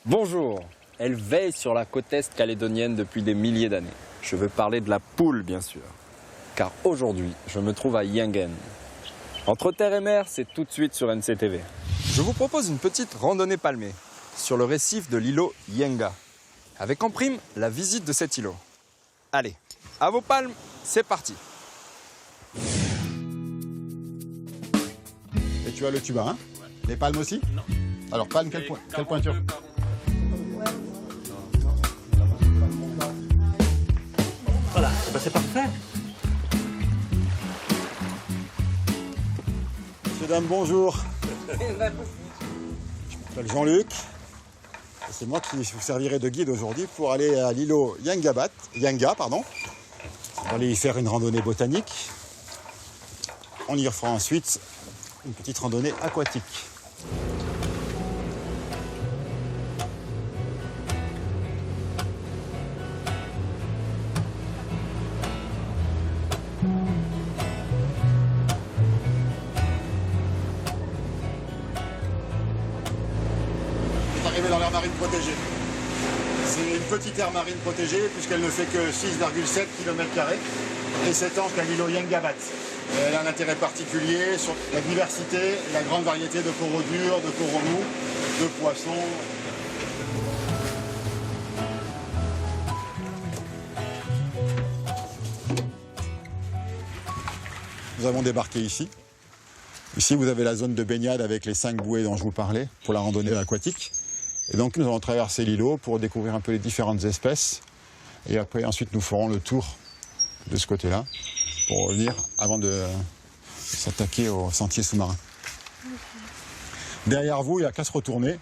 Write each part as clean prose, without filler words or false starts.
Bonjour, elle veille sur la côte est calédonienne depuis des milliers d'années. Je veux parler de la poule, bien sûr. Car aujourd'hui, je me trouve à Yengen. Entre terre et mer, c'est tout de suite sur NCTV. Je vous propose une petite randonnée palmée sur le récif de l'îlot Yenga, avec en prime la visite de cet îlot. Allez, à vos palmes, c'est parti. Et tu as le tuba, hein? Les palmes aussi? Non. Alors, palme, quelle pointure? Voilà, c'est parfait. Messieurs, dames, bonjour. Je m'appelle Jean-Luc. C'est moi qui vous servirai de guide aujourd'hui pour aller à l'îlot Yenga. On va aller y faire une randonnée botanique. On y refera ensuite une petite randonnée aquatique. Arrivé dans l'aire marine protégée. C'est une petite aire marine protégée puisqu'elle ne fait que 6,7 km² et s'étend jusqu'à l'îlot Yengabat. Elle a un intérêt particulier sur la diversité et la grande variété de coraux durs, de coraux mous, de poissons. Nous avons débarqué ici. Ici, vous avez la zone de baignade avec les 5 bouées dont je vous parlais pour la randonnée aquatique. Et donc, nous allons traverser l'îlot pour découvrir un peu les différentes espèces. Et après, ensuite, nous ferons le tour de ce côté-là pour revenir avant de s'attaquer au sentier sous-marin. Derrière vous, il n'y a qu'à se retourner.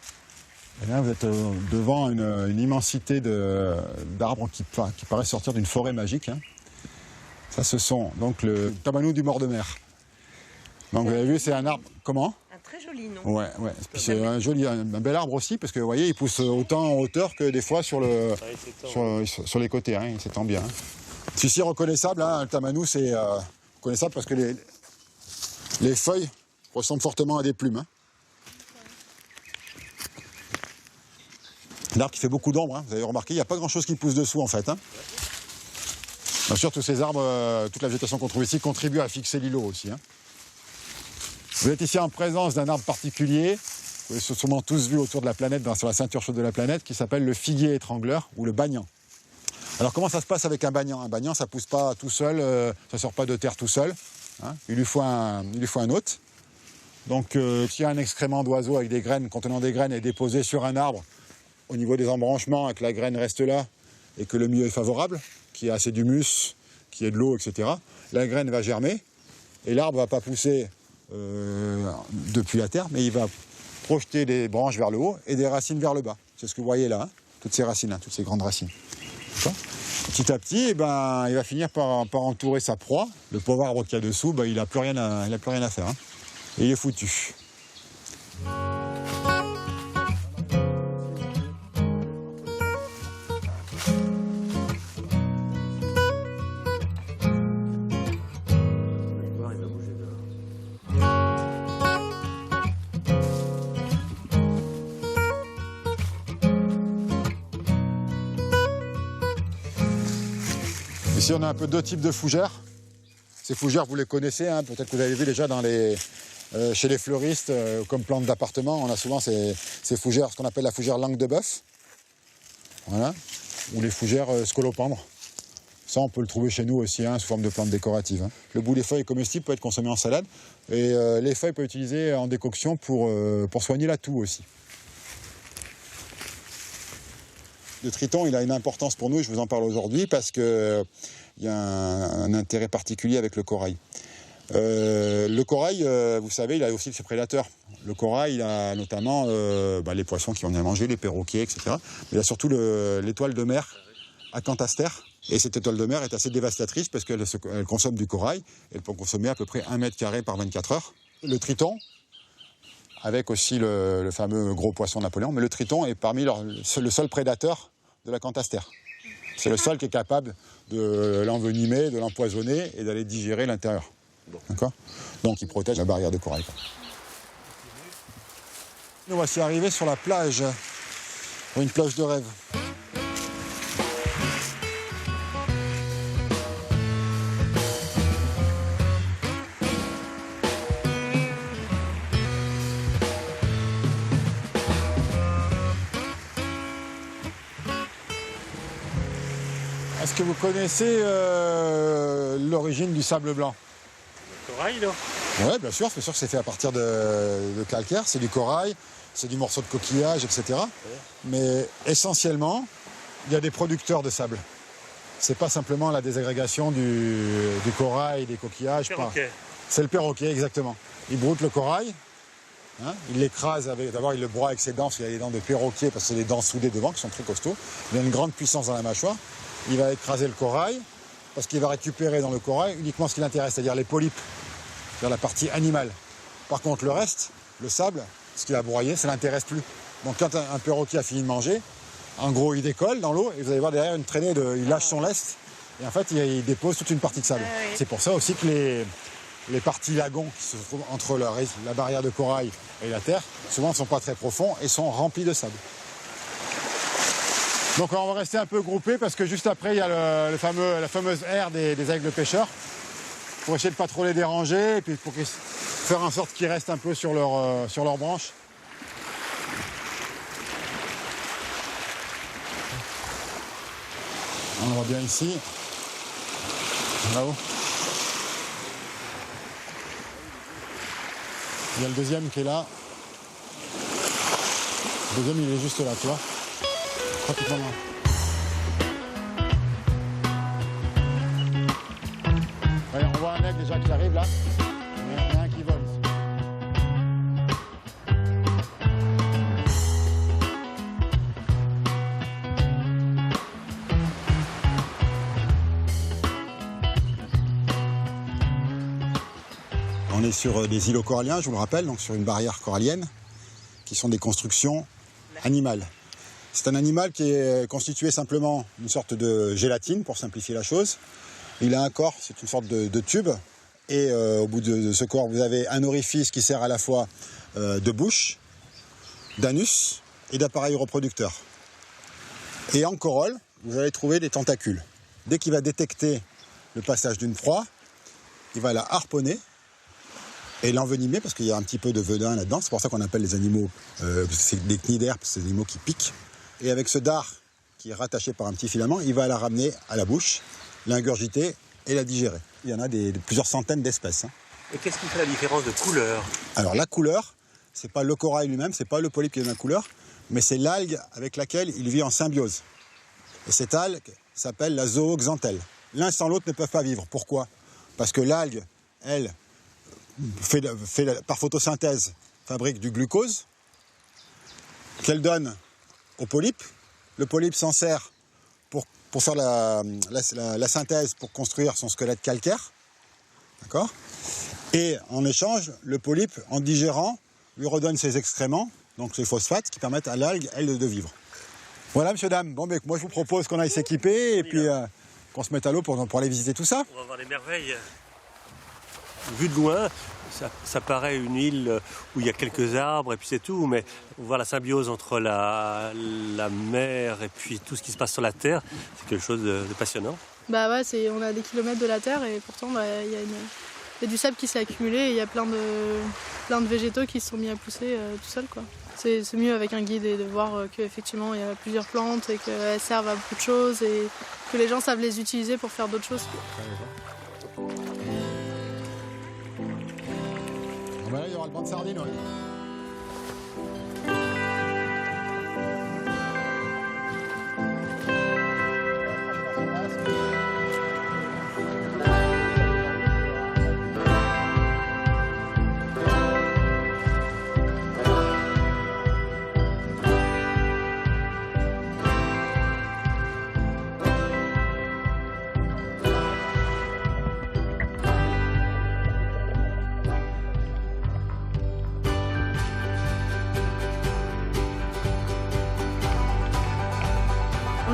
Et là, vous êtes devant une immensité d'arbres qui paraissent sortir d'une forêt magique. Hein. Ça, ce sont donc le tabanou du bord de mer. Donc, vous avez vu, c'est un arbre. Comment? Un très joli nom. Ouais. Puis c'est un bel arbre aussi, parce que vous voyez, il pousse autant en hauteur que des fois sur les côtés. Hein, il s'étend bien. Hein. Celui-ci reconnaissable, hein, le tamanou, c'est reconnaissable parce que les feuilles ressemblent fortement à des plumes. Hein. L'arbre qui fait beaucoup d'ombre, hein, vous avez remarqué, il n'y a pas grand-chose qui pousse dessous en fait. Hein. Bien sûr, tous ces arbres, toute la végétation qu'on trouve ici contribue à fixer l'îlot aussi. Hein. Vous êtes ici en présence d'un arbre particulier, vous l'avez sûrement tous vu autour de la planète, sur la ceinture chaude de la planète, qui s'appelle le figuier étrangleur ou le banyan. Alors comment ça se passe avec un banyan? Un banyan, ça ne pousse pas tout seul, ça ne sort pas de terre tout seul. Hein. Il lui faut un hôte. Donc s'il y a un excrément d'oiseau avec des graines, contenant des graines, est déposé sur un arbre, au niveau des embranchements, et que la graine reste là, et que le milieu est favorable, qu'il y a assez d'humus, qu'il y ait de l'eau, etc., la graine va germer, et l'arbre ne va pas pousser depuis la terre, mais il va projeter des branches vers le haut et des racines vers le bas. C'est ce que vous voyez là, hein, toutes ces racines, toutes ces grandes racines. Petit à petit, il va finir par entourer sa proie. Le pauvre arbre qu'il y a dessous, il n'a plus rien à faire. Hein. Et il est foutu. Ici, on a un peu deux types de fougères. Ces fougères, vous les connaissez, hein, peut-être que vous avez vu déjà chez les fleuristes, comme plantes d'appartement. On a souvent ces fougères, ce qu'on appelle la fougère langue de bœuf. Voilà. Ou les fougères scolopendres. Ça, on peut le trouver chez nous aussi, hein, sous forme de plantes décoratives. Hein. Le bout des feuilles comestibles peut être consommé en salade. Et les feuilles peuvent être utilisées en décoction pour soigner la toux aussi. Le triton, il a une importance pour nous, et je vous en parle aujourd'hui, parce qu'il y a un intérêt particulier avec le corail. Le corail, vous savez, il a aussi ses prédateurs. Le corail, il a notamment les poissons qui vont bien manger, les perroquets, etc. Mais il y a surtout l'étoile de mer, Acanthaster. Et cette étoile de mer est assez dévastatrice parce qu'elle consomme du corail. Elle peut consommer à peu près 1 mètre carré par 24 heures. Le triton, avec aussi le fameux gros poisson Napoléon, mais le triton est parmi le seul prédateur de l'Acanthaster. C'est le seul qui est capable de l'envenimer, de l'empoisonner et d'aller digérer l'intérieur. D'accord ? Donc il protège la barrière de corail. Nous voici arrivés sur la plage Pour une plage de rêve. Est-ce que vous connaissez l'origine du sable blanc? Le corail, là. Oui, bien sûr, c'est sûr que c'est fait à partir de calcaire, c'est du corail, c'est du morceau de coquillage, etc. Ouais. Mais essentiellement, il y a des producteurs de sable. C'est pas simplement la désagrégation du corail, des coquillages. C'est le perroquet, exactement. Il broute le corail, hein, il l'écrase, d'abord il le broie avec ses dents, parce qu'il a les dents de perroquet, parce que c'est des dents soudées devant qui sont très costauds. Il a une grande puissance dans la mâchoire. Il va écraser le corail, parce qu'il va récupérer dans le corail uniquement ce qui l'intéresse, c'est-à-dire les polypes, c'est-à-dire la partie animale. Par contre, le reste, le sable, ce qu'il a broyé, ça ne l'intéresse plus. Donc quand un perroquet a fini de manger, en gros, il décolle dans l'eau, et vous allez voir derrière une traînée il lâche son lest, et en fait, il dépose toute une partie de sable. Ah oui. C'est pour ça aussi que les parties lagons qui se trouvent entre la barrière de corail et la terre, souvent ne sont pas très profonds et sont remplis de sable. Donc on va rester un peu groupés parce que juste après il y a la fameuse aire des aigles pêcheurs pour essayer de ne pas trop les déranger et puis pour faire en sorte qu'ils restent un peu sur leurs branches. On le voit bien ici, là-haut. Il y a le deuxième qui est là. Le deuxième il est juste là, tu vois. Pratiquement là. Ouais, on voit un aigle déjà qui arrive là. Il y en a un qui vole. On est sur des îlots coralliens, je vous le rappelle, donc sur une barrière corallienne, qui sont des constructions animales. C'est un animal qui est constitué simplement d'une sorte de gélatine, pour simplifier la chose. Il a un corps, c'est une sorte de tube. Et au bout de ce corps, vous avez un orifice qui sert à la fois de bouche, d'anus et d'appareil reproducteur. Et en corolle, vous allez trouver des tentacules. Dès qu'il va détecter le passage d'une proie, il va la harponner et l'envenimer, parce qu'il y a un petit peu de venin là-dedans. C'est pour ça qu'on appelle les animaux, c'est des cnidaires, parce que c'est des animaux qui piquent. Et avec ce dard qui est rattaché par un petit filament, il va la ramener à la bouche, l'ingurgiter et la digérer. Il y en a plusieurs centaines d'espèces. Et qu'est-ce qui fait la différence de couleur? Alors la couleur, c'est pas le corail lui-même, c'est pas le polype qui donne la couleur, mais c'est l'algue avec laquelle il vit en symbiose. Et cette algue s'appelle la zooxanthelle. L'un sans l'autre ne peuvent pas vivre. Pourquoi? Parce que l'algue, elle, par photosynthèse, fabrique du glucose qu'elle donne au polype. Le polype s'en sert pour faire la synthèse pour construire son squelette calcaire. D'accord? Et en échange, le polype, en digérant, lui redonne ses excréments, donc ses phosphates, qui permettent à l'algue, elle, de vivre. Voilà, monsieur, dame. Bon, mais moi, je vous propose qu'on aille s'équiper et puis qu'on se mette à l'eau pour aller visiter tout ça. On va voir les merveilles. Vu de loin, ça paraît une île où il y a quelques arbres et puis c'est tout, mais on voit la symbiose entre la mer et puis tout ce qui se passe sur la terre, c'est quelque chose de passionnant. Bah ouais, on a des kilomètres de la terre et pourtant il y a du sable qui s'est accumulé et il y a plein de végétaux qui se sont mis à pousser tout seuls, quoi. C'est mieux avec un guide et de voir qu'effectivement il y a plusieurs plantes et qu'elles servent à beaucoup de choses et que les gens savent les utiliser pour faire d'autres choses. Là, il y aura le banc de sardines, ouais.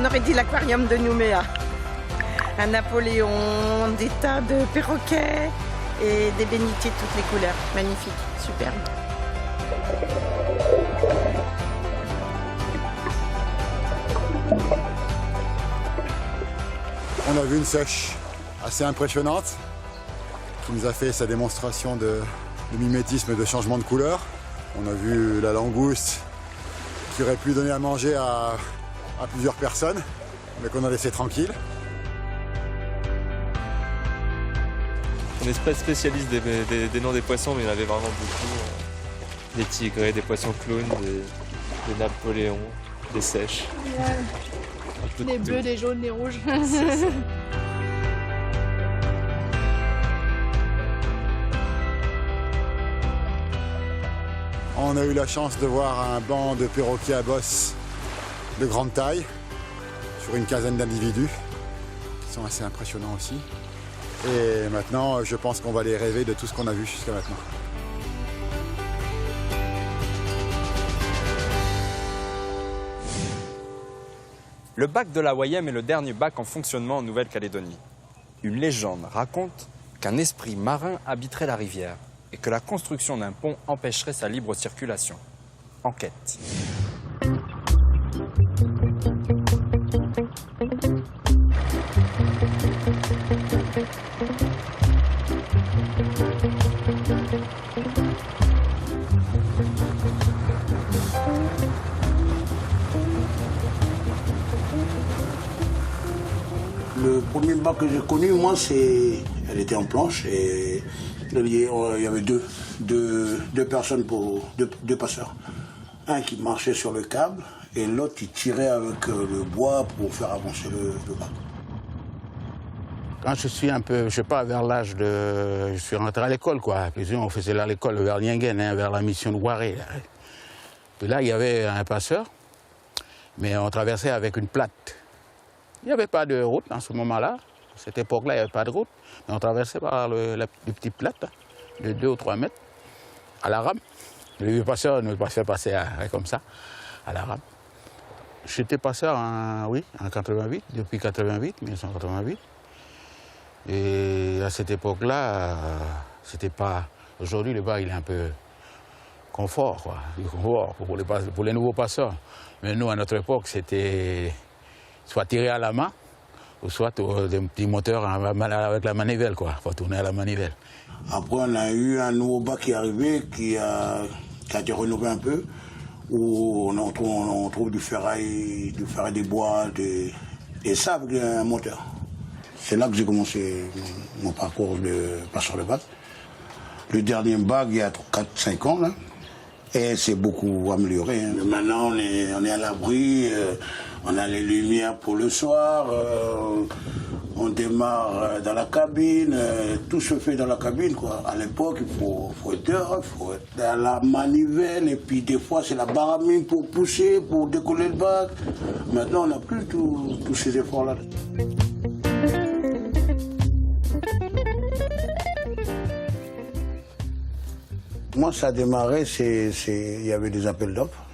On aurait dit l'aquarium de Nouméa. Un Napoléon, des tas de perroquets et des bénitiers de toutes les couleurs. Magnifique, superbe. On a vu une sèche assez impressionnante qui nous a fait sa démonstration de mimétisme et de changement de couleur. On a vu la langouste qui aurait pu donner à manger à plusieurs personnes, mais qu'on a laissé tranquille. On n'est pas spécialiste des noms des poissons, mais il y en avait vraiment beaucoup. Des tigrés, des poissons clowns, des napoléons, des sèches. Les bleus, les jaunes, les rouges. On a eu la chance de voir un banc de perroquets à bosse de grande taille, sur une quinzaine d'individus, qui sont assez impressionnants aussi. Et maintenant, je pense qu'on va les rêver de tout ce qu'on a vu jusqu'à maintenant. Le bac de la Wayem est le dernier bac en fonctionnement en Nouvelle-Calédonie. Une légende raconte qu'un esprit marin habiterait la rivière et que la construction d'un pont empêcherait sa libre circulation. Enquête. Le premier bac que j'ai connu, moi, elle était en planche et il y avait deux personnes, deux passeurs. Un qui marchait sur le câble et l'autre qui tirait avec le bois pour faire avancer le bac. Quand je suis un peu, je sais pas, vers l'âge de... Je suis rentré à l'école, quoi. Puis on faisait là l'école vers Liengen, hein, vers la mission de Waré. Puis là, il y avait un passeur, mais on traversait avec une plate. Il n'y avait pas de route en ce moment-là. À cette époque-là, il n'y avait pas de route. Mais on traversait par le petit plate, hein, de 2 ou 3 mètres, à la rame. Le vieux passeur ne pas fait passer comme ça, à la rame. J'étais passeur en 88, depuis 1988. Et à cette époque-là, c'était pas... Aujourd'hui, le bar, il est un peu confort, quoi. Confort pour les nouveaux passeurs. Mais nous, à notre époque, c'était soit tiré à la main, ou soit des petits moteurs avec la manivelle, quoi. Il faut tourner à la manivelle. Après, on a eu un nouveau bac qui est arrivé, qui a été rénové un peu, où on trouve du ferraille, des bois, et ça avec un moteur. C'est là que j'ai commencé mon parcours de passeur de bac. Le dernier bac, il y a 4-5 ans, là, et c'est beaucoup amélioré. Hein. Maintenant, on est à l'abri, on a les lumières pour le soir, on démarre dans la cabine, tout se fait dans la cabine, quoi. À l'époque, il faut être dehors, il faut être à la manivelle, et puis des fois, c'est la baramine pour pousser, pour décoller le bac. Maintenant, on n'a plus tous ces efforts-là. Moi, ça a démarré, il y avait des appels d'offres.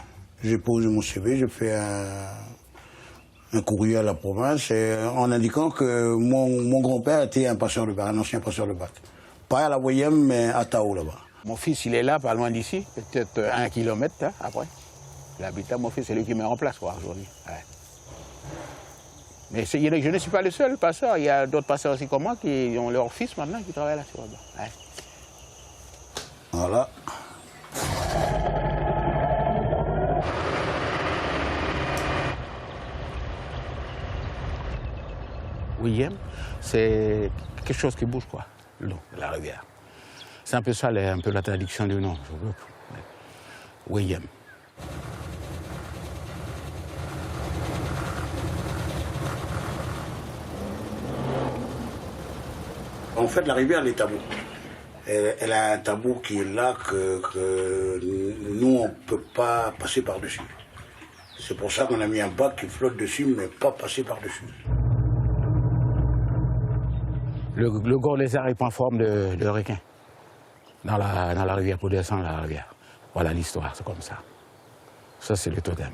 J'ai posé mon CV, j'ai fait un courrier à la province en indiquant que mon grand-père était un passeur de bac, un ancien passeur de bac. Pas à la Wayem, mais à Tao, là-bas. Mon fils, il est là, pas loin d'ici, peut-être 1 kilomètre, hein, après. Il habite là, mon fils, c'est lui qui me remplace, quoi, aujourd'hui. Ouais. Mais je ne suis pas le seul passeur, il y a d'autres passeurs aussi comme moi qui ont leur fils maintenant qui travaillent là sur le bas. Ouais. Voilà. Wayem, c'est quelque chose qui bouge, quoi, l'eau de la rivière. C'est un peu ça, un peu la traduction du nom. Wayem. En fait, la rivière, elle est tabou. Elle a un tabou qui est là que nous, on ne peut pas passer par-dessus. C'est pour ça qu'on a mis un bac qui flotte dessus, mais pas passer par-dessus. Le gros lézard, il prend forme de requin dans la rivière pour descendre la rivière. Voilà l'histoire, c'est comme ça. Ça, c'est le totem.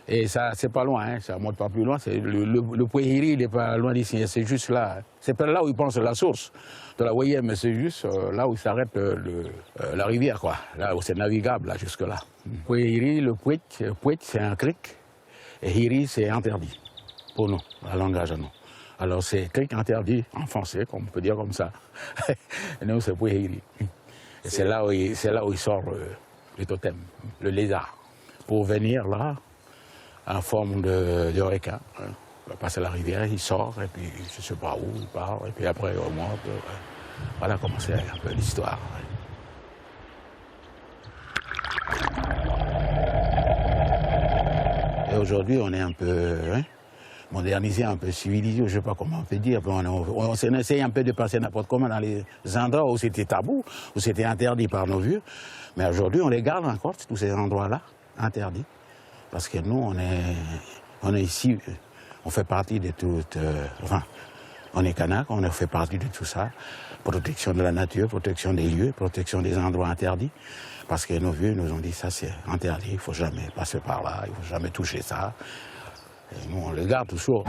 Et ça, c'est pas loin, hein, ça monte pas plus loin. Le Pouéhiri, il n'est pas loin d'ici, c'est juste là. C'est pas là où il pense la source de la Wayem, mais c'est juste là où s'arrête la rivière, quoi. Là où c'est navigable, là, jusque-là. Pouéhiri, le Pouet, c'est un cric, et Hiri, c'est interdit, pour nous, la langage à nous. Alors c'est clic interdit en français, comme on peut dire comme ça. Et nous, c'est Puehiri. Et c'est là où il sort le totem, le lézard. Pour venir là, en forme de requin. Il va passer la rivière, il sort, et puis je ne sais pas où il part, et puis après il remonte. Voilà comment c'est un peu l'histoire. Et aujourd'hui, on est un peu modernisé, un peu civilisé, je ne sais pas comment on peut dire. On essaye un peu de passer n'importe comment dans les endroits où c'était tabou, où c'était interdit par nos vieux. Mais aujourd'hui, on les garde encore, tous ces endroits-là, interdits. Parce que nous, on est ici, on fait partie de tout... on est Kanak, on fait partie de tout ça. Protection de la nature, protection des lieux, protection des endroits interdits. Parce que nos vieux nous ont dit ça c'est interdit, il ne faut jamais passer par là, il ne faut jamais toucher ça. Et nous on les garde toujours.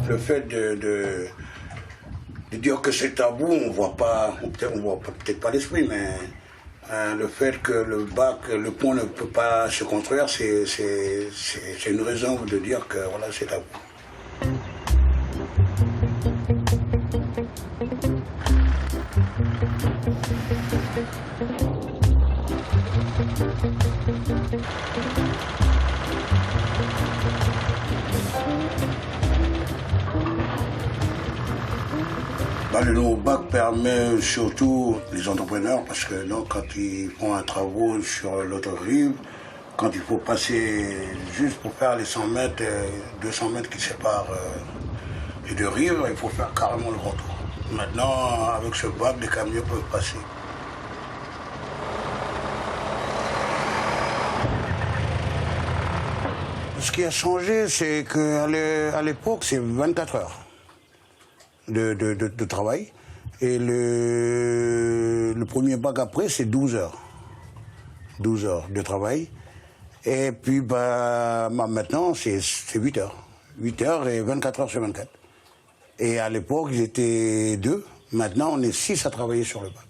Le fait de dire que c'est tabou, on voit peut-être pas l'esprit, mais le fait que le pont ne peut pas se construire, c'est une raison de dire que voilà, c'est tabou. Le nouveau bac permet surtout les entrepreneurs parce que donc, quand ils font un travaux sur l'autre rive, quand il faut passer juste pour faire les 100 mètres, 200 mètres qui séparent les deux rives, il faut faire carrément le retour. Maintenant, avec ce bac, les camions peuvent passer. Ce qui a changé, c'est qu'à l'époque, c'est 24 heures. De travail. Et le premier bac après, c'est 12 heures. 12 heures de travail. Et puis, maintenant, c'est 8 heures. 8 heures et 24 heures sur 24. Et à l'époque, ils étaient 2. Maintenant, on est 6 à travailler sur le bac.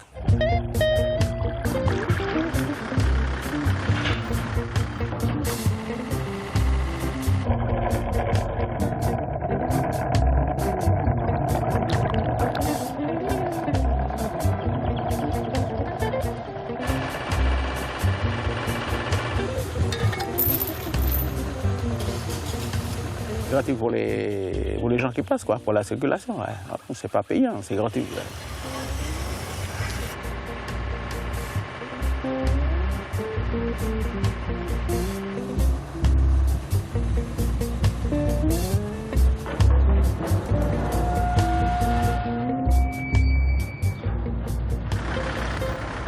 Gratuit pour les gens qui passent, quoi, pour la circulation. Ouais. C'est pas payant, c'est gratuit. Ouais.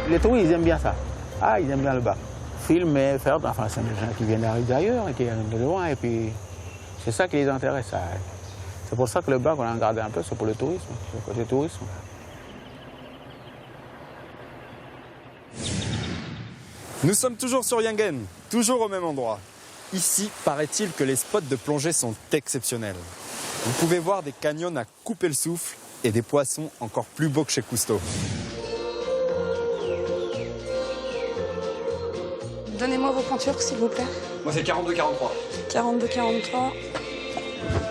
Les touristes, ils aiment bien ça. Ah, ils aiment bien le bac. Filmer, faire... Enfin, c'est des gens qui viennent d'arriver d'ailleurs, qui viennent de loin, et puis... C'est ça qui les intéresse. C'est pour ça que le bac, on a gardé un peu, c'est pour le tourisme, c'est le côté tourisme. Nous sommes toujours sur Yingen, toujours au même endroit. Ici, paraît-il que les spots de plongée sont exceptionnels. Vous pouvez voir des canyons à couper le souffle et des poissons encore plus beaux que chez Cousteau. Donnez-moi vos pointures, s'il vous plaît. Moi, c'est 42-43. 42-43.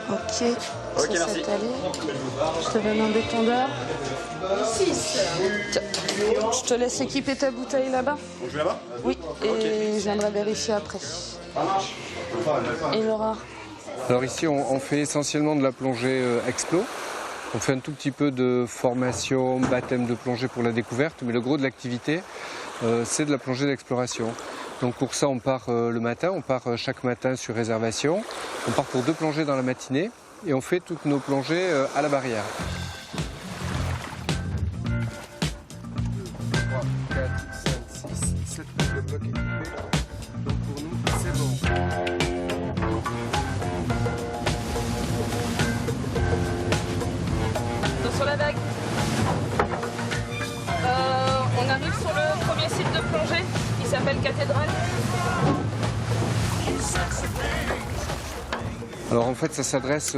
Ok, ok, merci. Je te donne un détendeur. 6. Je te laisse équiper ta bouteille là-bas. Donc, je vais là-bas? Oui, et je viendrai vérifier après. Ça marche. Et Laura? Alors ici, on fait essentiellement de la plongée explo. On fait un tout petit peu de formation, baptême de plongée pour la découverte, mais le gros de l'activité, c'est de la plongée d'exploration. Donc pour ça, on part le matin, on part chaque matin sur réservation. On part pour 2 plongées dans la matinée et on fait toutes nos plongées à la barrière. 3, 4, 5, 6, 7 le bloc équipé. Donc pour nous, c'est bon. Sur la vague. On arrive sur le premier site de plongée. Il s'appelle Cathédrale. Alors en fait ça s'adresse,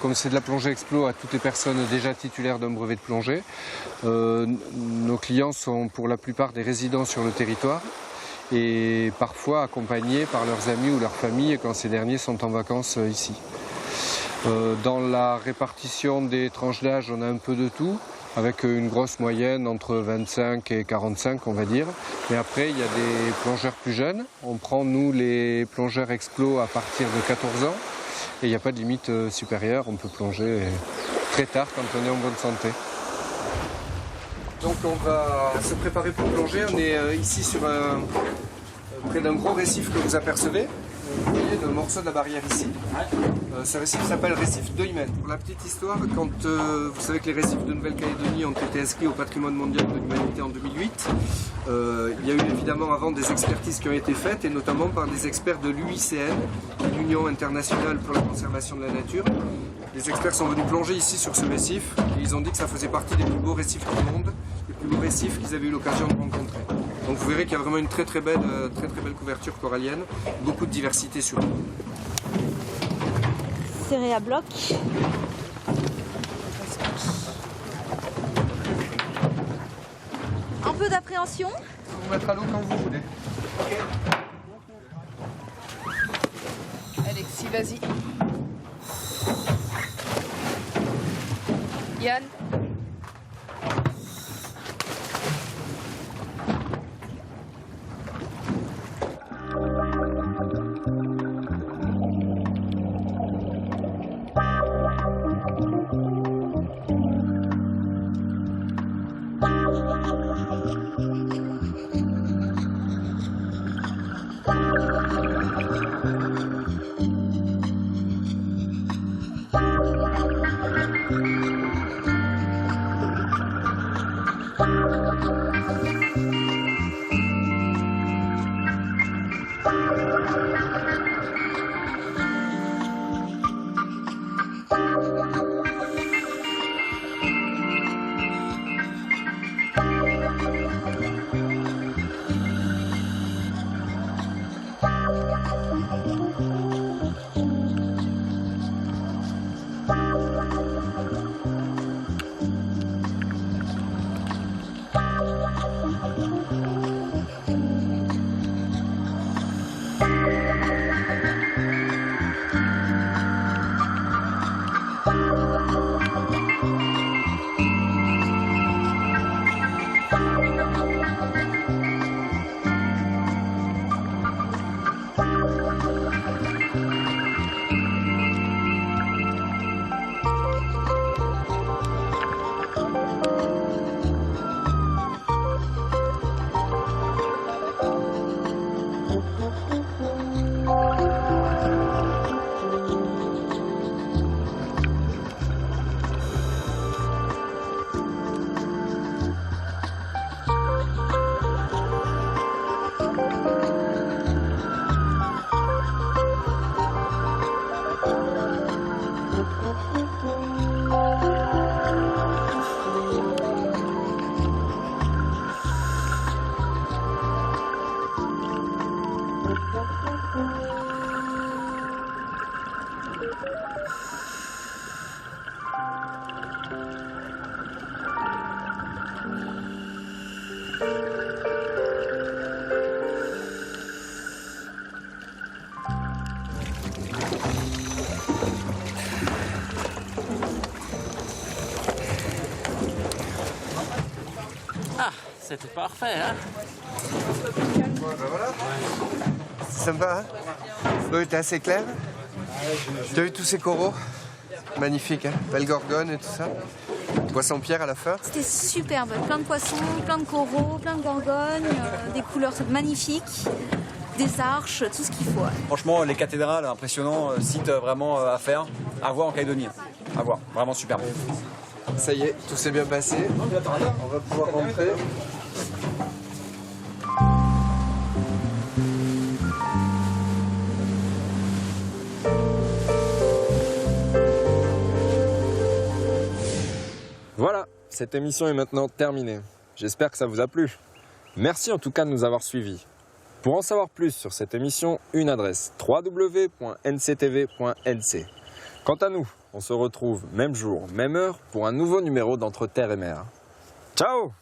comme c'est de la plongée explo, à toutes les personnes déjà titulaires d'un brevet de plongée. Nos clients sont pour la plupart des résidents sur le territoire et parfois accompagnés par leurs amis ou leurs familles quand ces derniers sont en vacances ici. Dans la répartition des tranches d'âge, on a un peu de tout, avec une grosse moyenne entre 25 et 45 on va dire. Mais après il y a des plongeurs plus jeunes. On prend nous les plongeurs explos à partir de 14 ans et il n'y a pas de limite supérieure, on peut plonger très tard quand on est en bonne santé. Donc on va se préparer pour plonger, on est ici sur près d'un gros récif que vous apercevez. Vous voyez le morceau de la barrière ici. Ce récif s'appelle récif de Hymen. Pour la petite histoire, quand vous savez que les récifs de Nouvelle-Calédonie ont été inscrits au patrimoine mondial de l'humanité en 2008, il y a eu évidemment avant des expertises qui ont été faites, et notamment par des experts de l'UICN, l'Union internationale pour la conservation de la nature. Les experts sont venus plonger ici sur ce récif et ils ont dit que ça faisait partie des plus beaux récifs du monde, les plus beaux récifs qu'ils avaient eu l'occasion de rencontrer. Donc vous verrez qu'il y a vraiment une très belle couverture corallienne, beaucoup de diversité sur l'eau. Serré à bloc. Un peu d'appréhension. Vous mettre à l'eau quand vous voulez. Alexis, vas-y. Yann. C'était parfait, hein? Voilà. C'est sympa, hein? L'eau était assez claire. Tu as vu tous ces coraux? Magnifique, hein? Belle gorgone et tout ça. Poisson-pierre à la fin. C'était superbe, plein de poissons, plein de coraux, plein de gorgones, des couleurs magnifiques, des arches, tout ce qu'il faut. Ouais. Franchement, les cathédrales, impressionnant, site vraiment à faire, à voir en Calédonie. À voir, vraiment superbe. Ça y est, tout s'est bien passé. On va pouvoir rentrer. Voilà, cette émission est maintenant terminée. J'espère que ça vous a plu. Merci en tout cas de nous avoir suivis. Pour en savoir plus sur cette émission, une adresse www.nctv.nc. Quant à nous, on se retrouve même jour, même heure pour un nouveau numéro d'Entre Terre et Mer. Ciao!